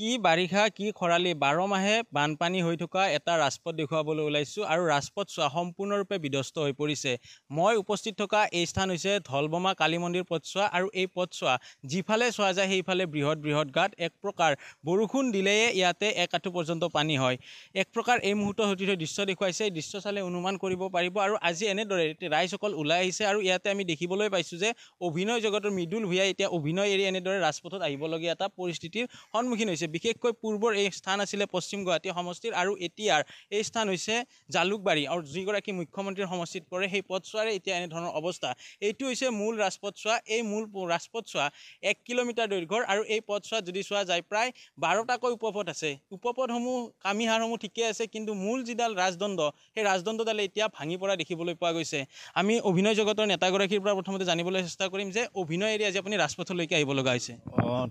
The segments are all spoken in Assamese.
কি বাৰিষা কি খৰালি 12 মাহে বানপানী হৈ থকা এটা ৰাজপথ দেখুৱাবলৈ ওলাইছোঁ আৰু ৰাজপথ সম্পূৰ্ণৰূপে বিধ্বস্ত হৈ পৰিছে। মই উপস্থিত থকা এই স্থান হৈছে ধলবমা কালী মন্দিৰ পথছোৱা আৰু এই পথছোৱা যিফালে চোৱা যায় সেইফালে বৃহৎ বৃহৎ গাঁত। এক প্ৰকাৰ বৰষুণ দিলেই ইয়াতে এক আঁঠু পৰ্যন্ত পানী হয়। এক প্ৰকাৰ এই মুহূৰ্তত সঠিক দৃশ্য দেখুৱাইছে। এই দৃশ্য চালে অনুমান কৰিব পাৰিব আৰু আজি এনেদৰে ৰাইজসকল ওলাই আহিছে আৰু ইয়াতে আমি দেখিবলৈ পাইছোঁ যে অভিনয় জগতৰ মৃদুল ভূঞাই এতিয়া অভিনয় এৰি এনেদৰে ৰাজপথত আহিবলগীয়া এটা পৰিস্থিতিৰ সন্মুখীন হৈছে। বিশেষকৈ পূৰ্বৰ এই স্থান আছিলে পশ্চিম গুৱাহাটী সমষ্টিৰ আৰু এতিয়াৰ এই স্থান হৈছে জালুকবাৰী আৰু যিগৰাকী মুখ্যমন্ত্ৰীৰ সমষ্টিত পৰে সেই পথছোৱাৰে এতিয়া এনেধৰণৰ অৱস্থা। এইটো হৈছে মূল ৰাজপথছোৱা। এই মূল ৰাজপথছোৱা 1 কিলোমিটাৰ দৈৰ্ঘ্যৰ আৰু এই পথছোৱাত যদি চোৱা যায় প্ৰায় 12টাকৈ উপপথ আছে। উপপথসমূহ কামিহাৰসমূহ ঠিকে আছে, কিন্তু মূল যিডাল ৰাজদণ্ড সেই ৰাজদণ্ডডালে এতিয়া ভাঙি পৰা দেখিবলৈ পোৱা গৈছে। আমি অভিনয় জগতৰ নেতাগৰাকীৰ পৰা প্ৰথমতে জানিবলৈ চেষ্টা কৰিম যে অভিনয় এৰি আজি আপুনি ৰাজপথলৈকে আহিব লগা হৈছে।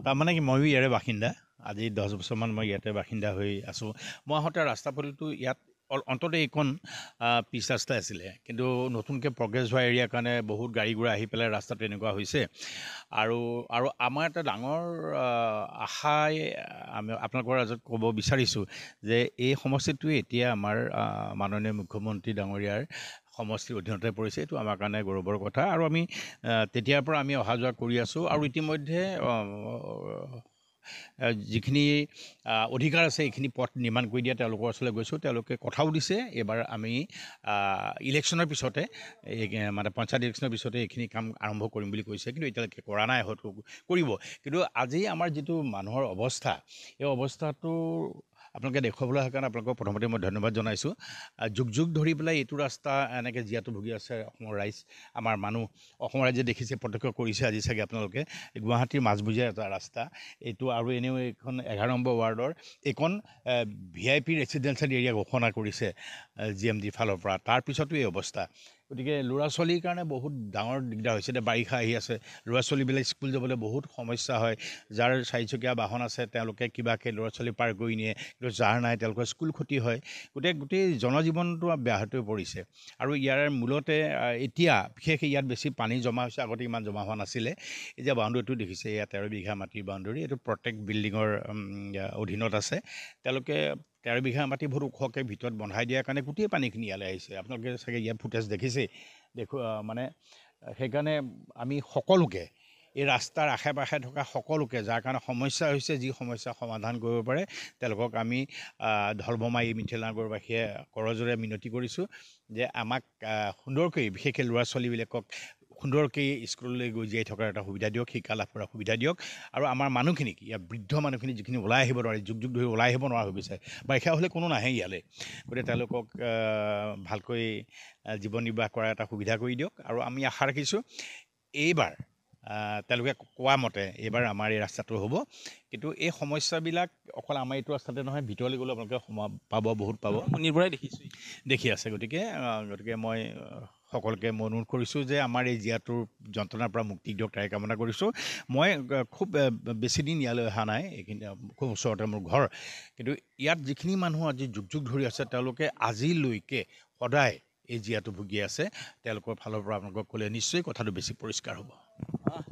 তাৰমানে কি ময়ো ইয়াৰে বাসিন্দা। আজি 10 বছৰমান মই ইয়াতে বাসিন্দা হৈ আছোঁ। মই আহোঁতে ৰাস্তা পদূলিটো ইয়াত অন্তত এইখন পিচ ৰাস্তা আছিলে, কিন্তু নতুনকৈ প্ৰগ্ৰেছ হোৱা এৰিয়াৰ কাৰণে বহুত গাড়ী ঘোঁৰা আহি পেলাই ৰাস্তাটো এনেকুৱা হৈছে। আৰু আমাৰ এটা ডাঙৰ আশাই আমি আপোনালোকৰ ৰাজত ক'ব বিচাৰিছোঁ যে এই সমষ্টিটোৱে এতিয়া আমাৰ মাননীয় মুখ্যমন্ত্ৰী ডাঙৰীয়াৰ সমষ্টিৰ অধীনতে পৰিছে। এইটো আমাৰ কাৰণে গৌৰৱৰ কথা আৰু আমি তেতিয়াৰ পৰা আমি অহা যোৱা কৰি আছোঁ আৰু ইতিমধ্যে যিখিনি অধিকাৰ আছে এইখিনি পথ নিৰ্মাণ কৰি দিয়া তেওঁলোকৰ ওচৰলৈ গৈছোঁ। তেওঁলোকে কথাও দিছে এইবাৰ আমি ইলেকশ্যনৰ পিছতে মানে পঞ্চায়ত ইলেকশ্যনৰ পিছতে এইখিনি কাম আৰম্ভ কৰিম বুলি কৈছে, কিন্তু এতিয়ালৈকে কৰা নাই, হয়তো কৰিব। কিন্তু আজি আমাৰ যিটো মানুহৰ অৱস্থা, এই অৱস্থাটো আপোনালোকে দেখুৱাবলৈ অহাৰ কাৰণে আপোনালোকক প্ৰথমতে মই ধন্যবাদ জনাইছোঁ। যুগ যুগ ধৰি পেলাই এইটো ৰাস্তা এনেকৈ জীয়াতু ভুগি আছে অসমৰ ৰাইজ, আমাৰ মানুহ। অসমৰ ৰাইজে দেখিছে, প্ৰত্যক্ষ কৰিছে আজি চাগে আপোনালোকে। গুৱাহাটীৰ মাজমজিয়াৰ এটা ৰাস্তা এইটো আৰু এনেও এইখন 11 নম্বৰ ৱাৰ্ডৰ এইখন VIP ৰেচিডেঞ্চিয়েল এৰিয়া ঘোষণা কৰিছে GMD ফালৰ পৰা। তাৰপিছতো এই অৱস্থা। গতিকে ল'ৰা ছোৱালীৰ কাৰণে বহুত ডাঙৰ দিগদাৰ হৈছে। এতিয়া বাৰিষা আহি আছে, ল'ৰা ছোৱালীবিলাক স্কুল যাবলৈ বহুত সমস্যা হয়। যাৰ 4চকীয়া বাহন আছে তেওঁলোকে কিবাকৈ ল'ৰা ছোৱালী পাৰ কৰি নিয়ে, কিন্তু যাৰ নাই তেওঁলোকৰ স্কুল ক্ষতি হয়। গোটেই জনজীৱনটো ব্যাহত হৈ পৰিছে। আৰু ইয়াৰ মূলতে এতিয়া বিশেষ ইয়াত বেছি পানী জমা হৈছে, আগতে ইমান জমা হোৱা নাছিলে। এতিয়া বাউণ্ডেৰীটো দেখিছে, ইয়াত 13 বিঘা মাটিৰ বাউণ্ডেৰী। এইটো প্ৰত্যেক বিল্ডিঙৰ অধীনত আছে। তেওঁলোকে 13 বিঘা মাটি বহুত ওখকৈ ভিতৰত বন্ধাই দিয়াৰ কাৰণে গোটেই পানীখিনি ইয়ালৈ আহিছে। আপোনালোকে চাগে ইয়াৰ ফুটেজ দেখিছেই। মানে সেইকাৰণে আমি সকলোকে এই ৰাস্তাৰ আশে পাশে থকা সকলোকে যাৰ কাৰণে সমস্যা হৈছে, যি সমস্যা সমাধান কৰিব পাৰে তেওঁলোকক আমি ধলবমা এই মিথিলা নগৰবাসীয়ে কৰজোৰে মিনতি কৰিছোঁ যে আমাক সুন্দৰকৈ, বিশেষকৈ ল'ৰা ছোৱালীবিলাকক সুন্দৰকৈ স্কুললৈ গৈ জীয়াই থকাৰ এটা সুবিধা দিয়ক, শিক্ষা লাভ কৰাৰ সুবিধা দিয়ক। আৰু আমাৰ মানুহখিনিক, ইয়াৰ বৃদ্ধ মানুহখিনি যিখিনি ওলাই আহিব নোৱাৰে, যুগ যুগ ধৰি ওলাই আহিব নোৱাৰা হৈ গৈছে, বাৰিষা হ'লে কোনো নাহে ইয়ালৈ, গতিকে তেওঁলোকক ভালকৈ জীৱন নিৰ্বাহ কৰাৰ এটা সুবিধা কৰি দিয়ক। আৰু আমি আশা ৰাখিছোঁ এইবাৰ তেওঁলোকে কোৱা মতে এইবাৰ আমাৰ এই ৰাস্তাটো হ'ব। কিন্তু এই সমস্যাবিলাক অকল আমাৰ এইটো ৰাস্তাতে নহয়, ভিতৰলৈ গ'লে আপোনালোকে পাব, বহুত পাব, নিৰ্ভৰাই দেখিছোঁ, দেখি আছে। গতিকে মই সকলোকে অনুৰোধ কৰিছোঁ যে আমাৰ এই জীয়াটোৰ যন্ত্ৰণাৰ পৰা মুক্তি দিয়ক, তাৰে কামনা কৰিছোঁ। মই খুব বেছি দিন ইয়ালৈ অহা নাই, এইখিনি খুব ওচৰতে মোৰ ঘৰ। কিন্তু ইয়াত যিখিনি মানুহ আজি যুগ যুগ ধৰি আছে তেওঁলোকে আজিলৈকে সদায় এই জীয়াটো ভুগি আছে। তেওঁলোকৰ ফালৰ পৰা আপোনালোকক ক'লে নিশ্চয় কথাটো বেছি পৰিষ্কাৰ হ'ব।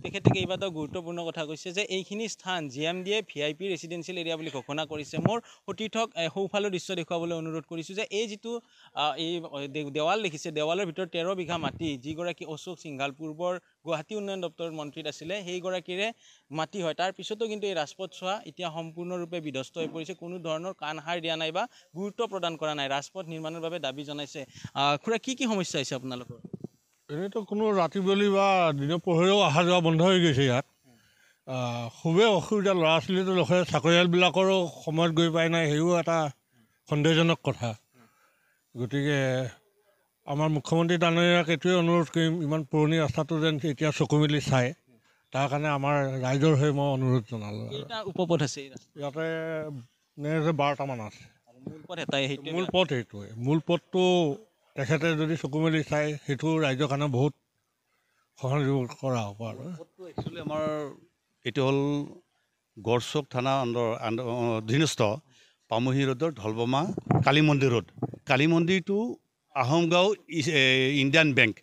তেখেতে কেইবাটাও গুৰুত্বপূৰ্ণ কথা কৈছে যে এইখিনি স্থান GMDয়ে VIP ৰেচিডেঞ্চিয়েল এৰিয়া বুলি ঘোষণা কৰিছে। মোৰ সতীৰ্থক সোঁফালৰ দৃশ্য দেখুৱাবলৈ অনুৰোধ কৰিছোঁ যে এই যিটো এই দেৱাল দেখিছে, দেৱালৰ ভিতৰত 13 বিঘা মাটি যিগৰাকী অশোক সিংঘাল পূৰ্বৰ গুৱাহাটী উন্নয়ন দপ্তৰৰ মন্ত্ৰীত আছিলে সেইগৰাকীৰে মাটি হয়। তাৰ পিছতো কিন্তু এই ৰাজপথছোৱা এতিয়া সম্পূৰ্ণৰূপে বিধ্বস্ত হৈ পৰিছে। কোনো ধৰণৰ কাণ সাৰ দিয়া নাই বা গুৰুত্ব প্ৰদান কৰা নাই। ৰাজপথ নিৰ্মাণৰ বাবে দাবী জনাইছে। খুৰা, কি সমস্যা হৈছে আপোনালোকৰ? এনেইতো কোনো ৰাতি বেলি বা দিনৰ পোহৰেও অহা যোৱা বন্ধ হৈ গৈছে ইয়াত। খুবেই অসুবিধা। ল'ৰা ছোৱালীটো লগে, চাকৰিয়ালবিলাকৰো সময়ত গৈ পাই নাই, সেইও এটা সন্দেহজনক কথা। গতিকে আমাৰ মুখ্যমন্ত্ৰী ডাঙৰীয়াক এইটোৱে অনুৰোধ কৰিম, ইমান পুৰণি ৰাস্তাটো যেন এতিয়া চকু মেলি চায়, তাৰ কাৰণে আমাৰ ৰাইজৰ হৈ মই অনুৰোধ জনালোঁ। উপপথ আছে ইয়াতে 12টামান আছে। মূল পথ সেইটোৱে। মূল পথটো তেখেতে যদি চকু মেলি চায় সেইটো ৰাইজৰ কাৰণে বহুত সহযোগ কৰা হ'ব। আৰু একচুৱেলি আমাৰ এইটো হ'ল গড়চুক থানা অধীনস্থ পামহি ৰোডৰ ধলবমা কালী মন্দিৰ ৰোড। কালী মন্দিৰটো আহোমগাঁও ইণ্ডিয়ান বেংক,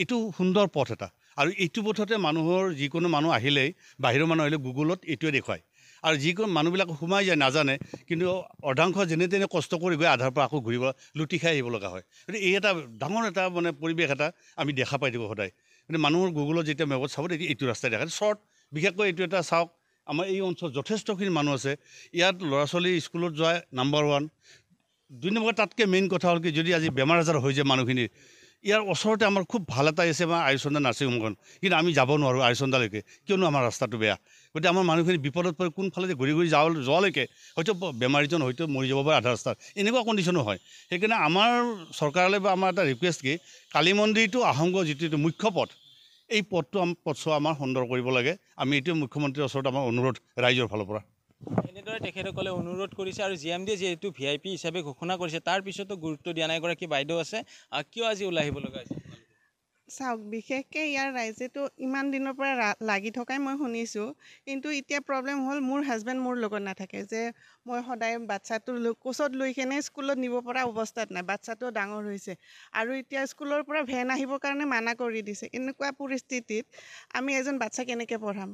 এইটো সুন্দৰ পথ এটা। আৰু এইটো পথতে মানুহৰ যিকোনো মানুহ আহিলেই, বাহিৰৰ মানুহ আহিলে গুগলত এইটোৱে দেখুৱায়। আৰু যিকোনো মানুহবিলাক সোমাই যায় নাজানে কিন্তু অৰ্ধাংশ যেনে তেনে কষ্ট কৰি গৈ আধাৰ পৰা আকৌ ঘূৰিব লুটি খাই আহিব লগা হয় গতিকে এই এটা ডাঙৰ এটা মানে পৰিৱেশ এটা আমি দেখা পাই থাকোঁ সদায় কিন্তু মানুহৰ গুগলত যেতিয়া মেপত চাব তেতিয়া এইটো ৰাস্তাই দেখা শ্বৰ্ট বিশেষকৈ এইটো এটা চাওক আমাৰ এই অঞ্চলত যথেষ্টখিনি মানুহ আছে ইয়াত ল'ৰা ছোৱালী স্কুলত যোৱা নাম্বাৰ 1 2 নম্বৰ তাতকৈ মেইন কথা হ'ল কি যদি আজি বেমাৰ আজাৰ হৈ যায় মানুহখিনিৰ ইয়াৰ ওচৰতে আমাৰ খুব ভাল এটা আছে আমাৰ আয়ুচন্দা নাৰ্ছিং হোমখন কিন্তু আমি যাব নোৱাৰোঁ আয়ুচন্দালৈকে কিয়নো আমাৰ ৰাস্তাটো বেয়া গতিকে আমাৰ মানুহখিনি বিপদত পৰি কোনফালে ঘূৰি ঘূৰি যোৱালৈকে হয়তো বেমাৰীজন হয়তো মৰি যাব পাৰে আধা ৰাস্তাত এনেকুৱা কণ্ডিশ্যনো হয় সেইকাৰণে আমাৰ চৰকাৰলৈ বা আমাৰ এটা ৰিকুৱেষ্ট কি কালী মন্দিৰটো আহোমগাঁও যিটো মুখ্য পথ এই পথছোৱা আমাৰ সুন্দৰ কৰিব লাগে আমি এইটো মুখ্যমন্ত্ৰীৰ ওচৰত আমাৰ অনুৰোধ ৰাইজৰ ফালৰ পৰা এনেদৰে তেখেতসকলে অনুৰোধ কৰিছে আৰু GMD যিহেতু VIP হিচাপে ঘোষণা কৰিছে তাৰ পিছতো গুৰুত্ব দিয়া নাই এগৰাকী বাইদেউ আছে কিয় আজি ওলাই আহিব লগা হৈছে চাওক বিশেষকৈ ইয়াৰ ৰাইজেতো ইমান দিনৰ পৰা লাগি থকাই মই শুনিছোঁ কিন্তু এতিয়া প্ৰব্লেম হ'ল মোৰ হাজবেণ্ড মোৰ লগত নাথাকে যে মই সদায় বাচ্চাটো কোচত লৈ কেনে স্কুলত নিব পৰা অৱস্থাত নাই বাচ্চাটো ডাঙৰ হৈছে আৰু এতিয়া স্কুলৰ পৰা ভেন আহিবৰ কাৰণে মানা কৰি দিছে এনেকুৱা পৰিস্থিতিত আমি এজন বাচ্চা কেনেকৈ পঢ়াম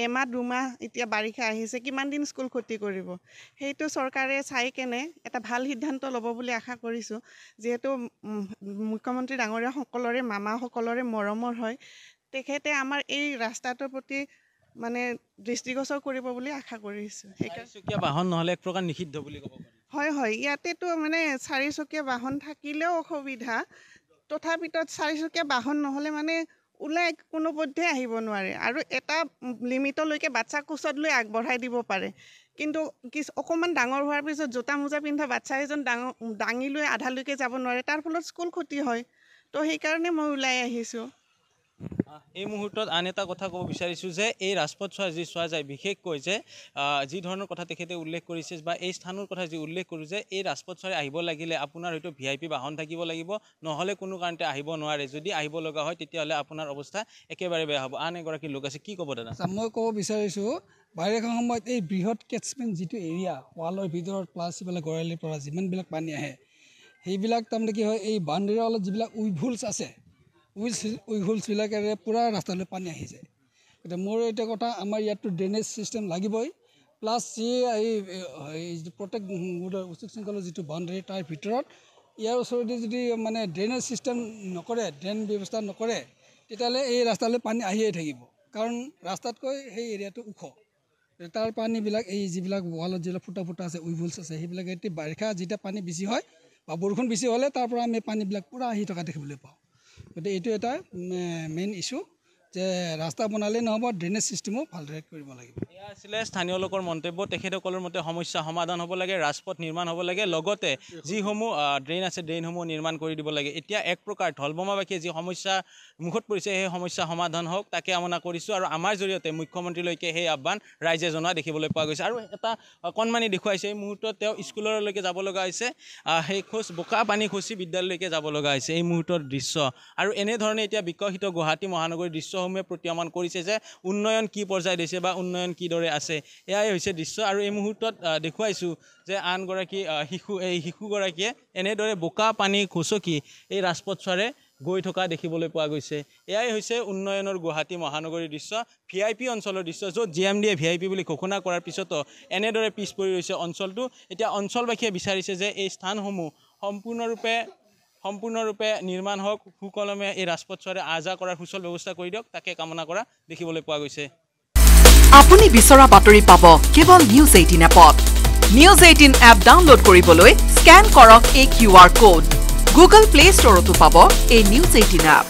এমাহ 2 মাহ এতিয়া বাৰিষা আহিছে কিমান দিন স্কুল ক্ষতি কৰিব সেইটো চৰকাৰে চাই কেনে এটা ভাল সিদ্ধান্ত ল'ব বুলি আশা কৰিছোঁ যিহেতু মুখ্যমন্ত্ৰী ডাঙৰীয়া সকলোৰে মামাসকলৰে মৰমৰ হয় তেখেতে আমাৰ এই ৰাস্তাটোৰ প্ৰতি মানে দৃষ্টিগোচৰ কৰিব বুলি আশা কৰিছোঁ চাৰিচকীয়া বাহন নহ'লে এক প্ৰকাৰ নিষিদ্ধ বুলি ক'ব পাৰি হয় ইয়াতেতো মানে 4চকীয়া বাহন থাকিলেও অসুবিধা তথাপিতো 4চকীয়া বাহন নহ'লে মানে ওলাই কোনোপধ্যে আহিব নোৱাৰে আৰু এটা লিমিটলৈকে বাচ্চা কোচত লৈ আগবঢ়াই দিব পাৰে কিন্তু অকণমান ডাঙৰ হোৱাৰ পিছত জোতা মোজা পিন্ধা বাচ্চা এজন দাঙি লৈ আধালৈকে যাব নোৱাৰে তাৰ ফলত স্কুল ক্ষতি হয় তো সেইকাৰণে মই ওলাই আহিছোঁ এই মুহূৰ্তত আন এটা কথা ক'ব বিচাৰিছোঁ যে এই ৰাজপথ চোৱা যায় বিশেষকৈ যে যি ধৰণৰ কথা তেখেতে উল্লেখ কৰিছে বা এই স্থানৰ কথা যি উল্লেখ কৰোঁ যে এই ৰাজপথ চোৱাৰে আহিব লাগিলে আপোনাৰ হয়তো VIP বাহন থাকিব লাগিব নহ'লে কোনো কাৰণতে আহিব নোৱাৰে যদি আহিব লগা হয় তেতিয়াহ'লে আপোনাৰ অৱস্থা একেবাৰে বেয়া হ'ব আন এগৰাকী লোক আছে কি ক'ব দাদা মই ক'ব বিচাৰিছোঁ বাৰিষা সময়ত এই বৃহৎ কেটছমেণ্ট যিটো এৰিয়া ৱালৰ ভিতৰত প্লাছ এইবিলাক গৰালিৰ পৰা যিমানবিলাক পানী আহে সেইবিলাক তাৰমানে কি হয় এই বাউণ্ডেৰীৰ অলপ যিবিলাক উইভুলছ আছে উইভুলছবিলাকেৰে পূৰা ৰাস্তালৈ পানী আহি যায় গতিকে মোৰ এটা কথা আমাৰ ইয়াততো ড্ৰেইনেজ ছিষ্টেম লাগিবই প্লাছ যি এই প্ৰত্যেক উচ্চ শৃংখলৰ যিটো বাউণ্ডেৰী তাৰ ভিতৰত ইয়াৰ ওচৰতে যদি মানে ড্ৰেইনেজ ছিষ্টেম নকৰে ড্ৰেইন ব্যৱস্থা নকৰে তেতিয়াহ'লে এই ৰাস্তালৈ পানী আহিয়ে থাকিব কাৰণ ৰাস্তাতকৈ সেই এৰিয়াটো ওখ তাৰ পানীবিলাক এই যিবিলাক ৱালত যিবিলাক ফুটা আছে উইভুলছ আছে সেইবিলাক এতিয়া বাৰিষা যেতিয়া পানী বেছি হয় বা বৰষুণ বেছি হ'লে তাৰ পৰা আমি পানীবিলাক পূৰা আহি থকা দেখিবলৈ পাওঁ গতিকে এইটো এটা মেইন ইছ্যু যে ৰাস্তা বনালেই নহ'ব ড্ৰেইনেজ ছিষ্টেমো ভালদৰে কৰিব লাগিব এয়া আছিলে স্থানীয় লোকৰ মন্তব্য তেখেতসকলৰ মতে সমস্যা সমাধান হ'ব লাগে ৰাজপথ নিৰ্মাণ হ'ব লাগে লগতে যিসমূহ ড্ৰেইন আছে ড্ৰেইনসমূহ নিৰ্মাণ কৰি দিব লাগে এতিয়া এক প্ৰকাৰ ঢলবমাবাসীয়ে যি সমস্যা মুখত পৰিছে সেই সমস্যা সমাধান হওক তাকে কামনা কৰিছোঁ আৰু আমাৰ জৰিয়তে মুখ্যমন্ত্ৰীলৈকে সেই আহ্বান ৰাইজে জনোৱা দেখিবলৈ পোৱা গৈছে আৰু এটা কণমানি দেখুৱাইছে এই মুহূৰ্তত তেওঁ স্কুললৈকে যাব লগা হৈছে সেই বোকা পানী খচি বিদ্যালয়লৈকে যাব লগা হৈছে এই মুহূৰ্তৰ দৃশ্য আৰু এনেধৰণে এতিয়া বিকশিত গুৱাহাটী মহানগৰীৰ দৃশ্যসমূহে প্ৰতীয়মান কৰিছে যে উন্নয়ন কি পৰ্যায় দিছে বা উন্নয়ন কিদৰে আছে এয়াই হৈছে দৃশ্য আৰু এই মুহূৰ্তত দেখুৱাইছোঁ যে আনগৰাকী শিশুগৰাকীয়ে এনেদৰে বোকা পানী খচকি এই ৰাজপথছোৱাৰে গৈ থকা দেখিবলৈ পোৱা গৈছে এয়াই হৈছে উন্নয়নৰ গুৱাহাটী মহানগৰীৰ দৃশ্য VIP অঞ্চলৰ দৃশ্য য'ত GMDয়ে VIP বুলি ঘোষণা কৰাৰ পিছতো এনেদৰে পিছ পৰি ৰৈছে অঞ্চলটো এতিয়া অঞ্চলবাসীয়ে বিচাৰিছে যে এই স্থানসমূহ সম্পূৰ্ণৰূপে নিৰ্মাণ হওক সুকলমে এই ৰাজপথছোৱাৰে আহ-যাহ কৰাৰ সুচল ব্যৱস্থা কৰি দিয়ক তাকে কামনা কৰা দেখিবলৈ পোৱা গৈছে আপুনি বিচৰা বাতৰি পাব কেৱল নিউজ 18 এপত নিউজ 18 এপ ডাউনলোড কৰিবলৈ স্ক্যান কৰক এই QR কোড গুগল প্লে ষ্টৰতো পাব এই নিউজ 18 এপ